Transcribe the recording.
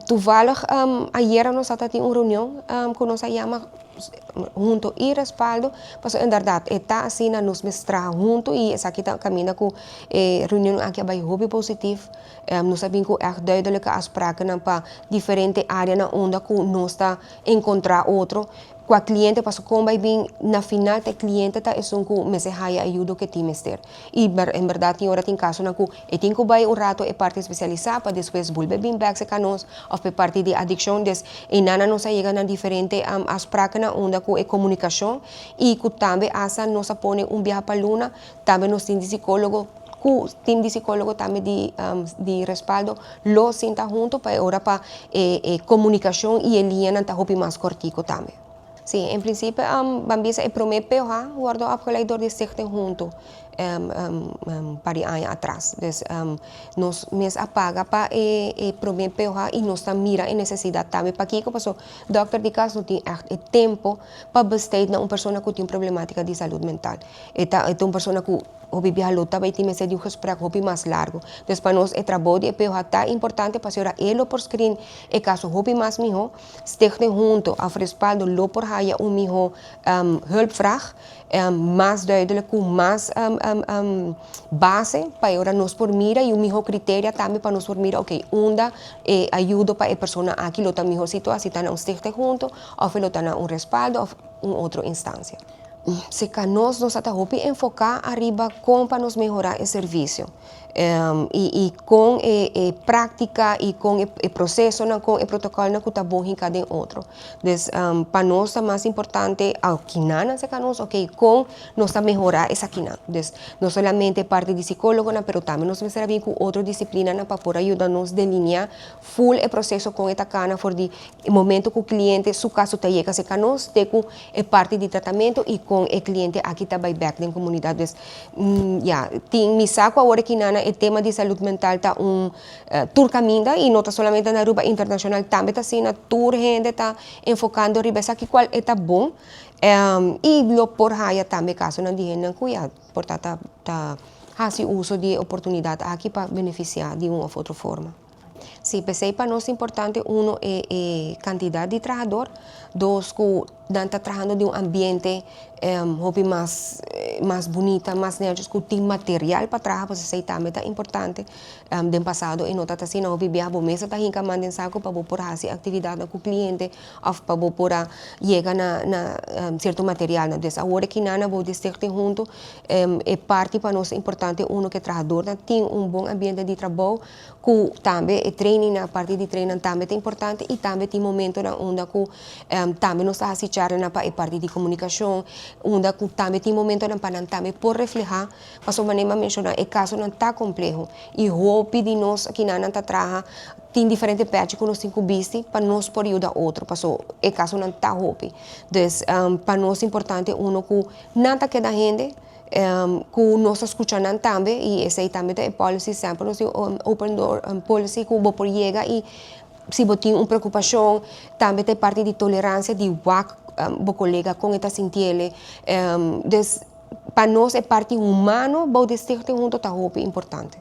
Toevallig, ayer nós estávamos em uma reunião que nós chamamos junto e respaldo, mas inderdaad, está assim na nos mestra junto e essa aqui está caminha com reunião aqui vai hobby positivo, nós sabemos que echt duidelijke afspraken para diferente áreas na onda que nós está encontrar outro. Com a cliente, passo como vai vir na final, o cliente está é que me se haya ajuda que tem ter. E em verdade, tem hora tem caso na que eu tenho que vai rato é parte especializada para depois volver bem back se canos ou para parte de adicção, des e nana nos chega na diferente afspraken na onda que é comunicação e que também asa nos põe viaje para luna, também nos tem psicólogo o time de psicólogo também de respaldo lo sinta junto para ora para comunicação e linha na tá mais cortico também. Sim, em princípio, Bambisa é promete guardo opgeleid de stichting junto para anos atrás. Dus nós mes apaga para promete e nós mira a necessidade também para que passou doctor de caso tem tempo para besteden na uma pessoa que tem problemática de saúde mental. É uma pessoa que hobby bihalota vai ter um gesprek hobby mais largo. Dus para nós é trabalho de PH tá importante para ser ele por screen é caso hobby mais miho stichting junto a respaldo lo por haya miho hulpvraag mais duidelijk com mais base para nós por mira e miho critério também para nós por mira ok onda ajuda para a pessoa aqui lo tá miho situação tá na stichting junto ou lo tá na respaldo ou outra instância. Se nós estamos enfocar arriba como para nos melhorar o serviço e com a prática e com o processo, com o protocolo que está bom em cada outro. Então, para nós é mais importante a quinana se nós, ok, com nós melhorar essa quinana. Não somente parte de psicólogo, mas também nós precisamos vir com outra disciplina para poder ajudar-nos a delinear full o processo com esta cana, for de momento que o cliente, seu caso está chega, se nós temos parte de tratamento e com o cliente aqui está back na comunidade. Tem me saco agora que nana o tema de saúde mental está tour caminda e não está somente na ruba internacional, também está assim na tour gente está enfocando riba aqui qual está bom e lo por haya também caso na dihen cuidado, portanto tá faz uso de oportunidade aqui para beneficiar de uma ou outra forma. Sim, pensei para nós é importante é quantidade de trabalhador, dos que estão trabalhando de um ambiente hobby mais bonita, mais enérgico, que tem material para trabalhar, porque isso também é importante. No passado, e não está assim, hobby viajar para mesa, está encamando em saco para poder fazer atividade com o cliente, ou para poder chegar na certo material. Então, agora que nada, vou dizer junto, é parte para nós importante, que trabalhador tem bom ambiente de trabalho, que também é training, na parte de training também é importante, e também tem momento onde também nós estamos assistindo na parte de comunicação, onde também tem momento para também por reflejar, mas como eu mencionei, o caso não está complexo, e roupa de nós aqui na está trabalhando, tem diferentes patches que nós temos visto para nós por ajudar outro, mas o caso não está roupa. Então, para nós é importante que não queda gente, que nós escutamos também, e esse também é policy, sempre nós open door policy, que o por chega e se você tem uma preocupação, também tem parte de tolerância, de o colega com esta sentir. Para nós é parte humana, o distrito junto está muito importante.